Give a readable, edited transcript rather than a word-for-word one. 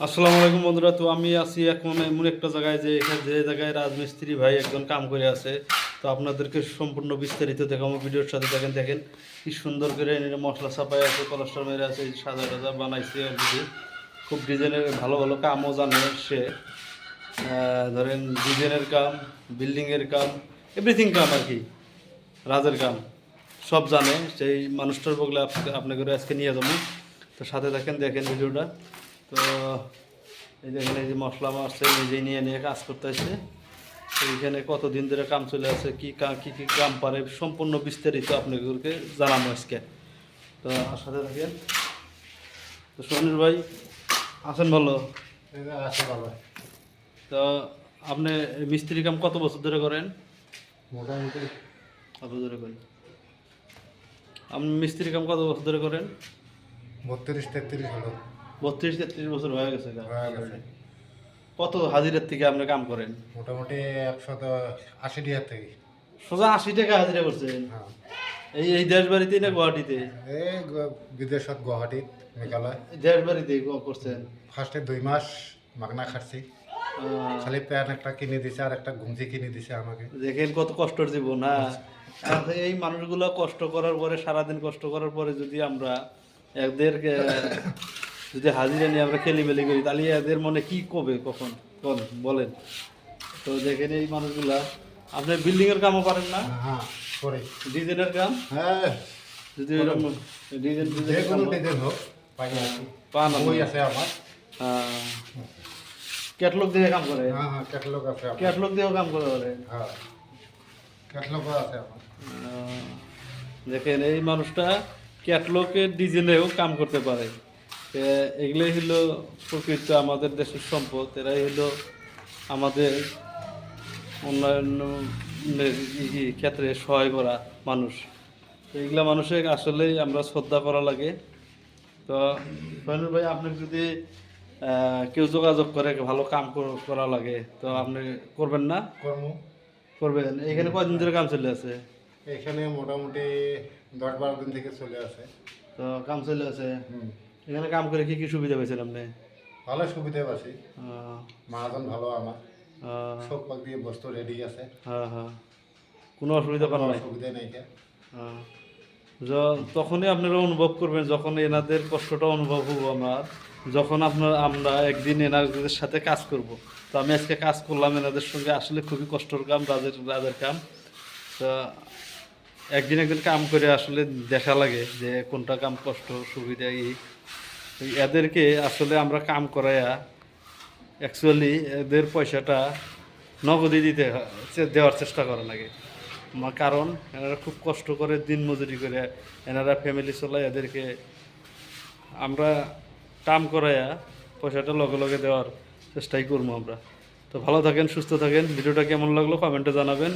আসসালামু আলাইকুম বন্ধুরা। তো আমি আছি এখন এমন একটা জায়গায় যে জায়গায় রাজমিস্ত্রি ভাই একজন কাম করে আছে। তো আপনাদেরকে সম্পূর্ণ বিস্তারিত দেখাবো, ভিডিওর সাথে দেখেন। দেখেন কি সুন্দর করে মশলা চাপাই আছে, কলস্টার মেরে আছে, সাজা টাজা বানাইছে অলরেডি। খুব ডিজাইনের ভালো ভালো কামও জানে সে। ধরেন ডিজাইনের কাম, বিল্ডিংয়ের কাম, এভরিথিং কাম আর কি, রাজের কাম সব জানে সেই মানুষটার বগলে আপনাকে আজকে নিয়ে যাবো। তো সাথে দেখেন ভিডিওটা। তো এই দেখেন, এই যে মশলা মারছে নিজেই নিয়ে নিয়ে কাজ করতে আসছে। তো এইখানে কতদিন ধরে কাম চলে আছে, কী কী কাম পারে সম্পূর্ণ বিস্তারিত আপনাদেরকে জানাবো আজকে। তো সাথে থাকেন। তো সোহেল ভাই আছেন ভালো? আছে ভালো। তো আপনি মিস্ত্রি কাম কত বছর ধরে করেন? মোটামুটি কত ধরে করেন আপনি মিস্ত্রি কাম কত বছর ধরে করেন? 32-33 হলো। 32-33 বছর হয়ে গেছে। হয়ে গেছে। কত হাজিরার থেকে আপনি কাম করেন? মোটামুটি 180 টাকা থেকে। সোজা 80 টাকা হাজিরা করছেন? হ্যাঁ, এই এই দেশ বাড়িতে না গুয়াহাটিতে? এই বিদেশত গুৱাহাটীত মেঘালয় দেশ বাড়িতে করছেন? ফার্স্টে 2 মাস মাগনা খাচ্ছি। আহ, খালি প্যান্ট একটা কিনে দিছে আর একটা গুঞ্জি কিনে দিছে আমাকে। দেখেন কত কষ্টের জীবন। হ্যাঁ, আর এই মানুষগুলো কষ্ট করার পরে, সারাদিন কষ্ট করার পরে যদি আমরা এদেরকে যদি হাজিরা নিয়ে আমরা খেলিমেলি করি, তাহলে এদের মনে কি কবে কখন বলেন। তো দেখেন এই মানুষগুলা। আপনি বিল্ডিংয়ের কামও পারেন না? হ্যাঁ, করে। ডিজাইনের কাম হ্যাঁ, যদি এরকম ডিজাইন যে কোনো ডিজাইন হোক পাই আছি। পান বই আছে আমার। ক্যাটলগ দিয়ে কাম করে? হ্যাঁ হ্যাঁ, ক্যাটালগ আছে আমার। ক্যাটলগ দিয়েও কাম করে বলে? হ্যাঁ, ক্যাটালগ আছে আমার। দেখেন এই মানুষটা ক্যাটলগের ডিজাইনেও কাম করতে পারে। এগুলোই হলো প্রকৃত আমাদের দেশের সম্পদ। এরাই হলো আমাদের উন্নয়নের ক্ষেত্রে সহায় করা মানুষ। তো এইগুলা মানুষের আসলেই আমরা শ্রদ্ধা করা লাগে। তো সোহেল ভাই, আপনি যদি কেউ যোগাযোগ করে ভালো কাম করা লাগে, তো আপনি করবেন না? কর্ম করবেন। এখানে কয়দিন ধরে কাম চলে আছে? এখানে মোটামুটি 10-12 দিন থেকে চলে আসে। তো কাম চলে আছে। হুম, এখানে কাম করে কি কি সুবিধা পেয়েছেন আপনি? ভালো সুবিধা পাচ্ছি। আহ, মহাজন ভালো আমার। আহ, সব পাক দিয়ে বস্তু রেডি আছে। হ্যাঁ হ্যাঁ, কোনো অসুবিধা পান কোনো নাই? অসুবিধা নেই। আহ, তখনই আপনারা অনুভব করবেন, যখন এনাদের কষ্টটা অনুভব হবো আমার, যখন আমরা একদিন এনাদের সাথে কাজ করব। তো আমি আজকে কাজ করলাম এনাদের সঙ্গে, আসলে খুবই কষ্টের কাম, রাজের কাম। তো একদিন কাম করে আসলে দেখা লাগে যে কোনটা কাম কষ্ট সুবিধা এদেরকে আসলে আমরা কাম করাইয়া অ্যাকচুয়ালি এদের পয়সাটা নগদই দেওয়ার চেষ্টা করা লাগে। কারণ এনারা খুব কষ্ট করে দিন মজুরি করে এনারা ফ্যামিলি চলায়, এদেরকে আমরা কাম করাইয়া পয়সাটা লগে লগে দেওয়ার চেষ্টাই করবো আমরা। তো ভালো থাকেন, সুস্থ থাকেন। ভিডিওটা কেমন লাগলো কমেন্টে জানাবেন।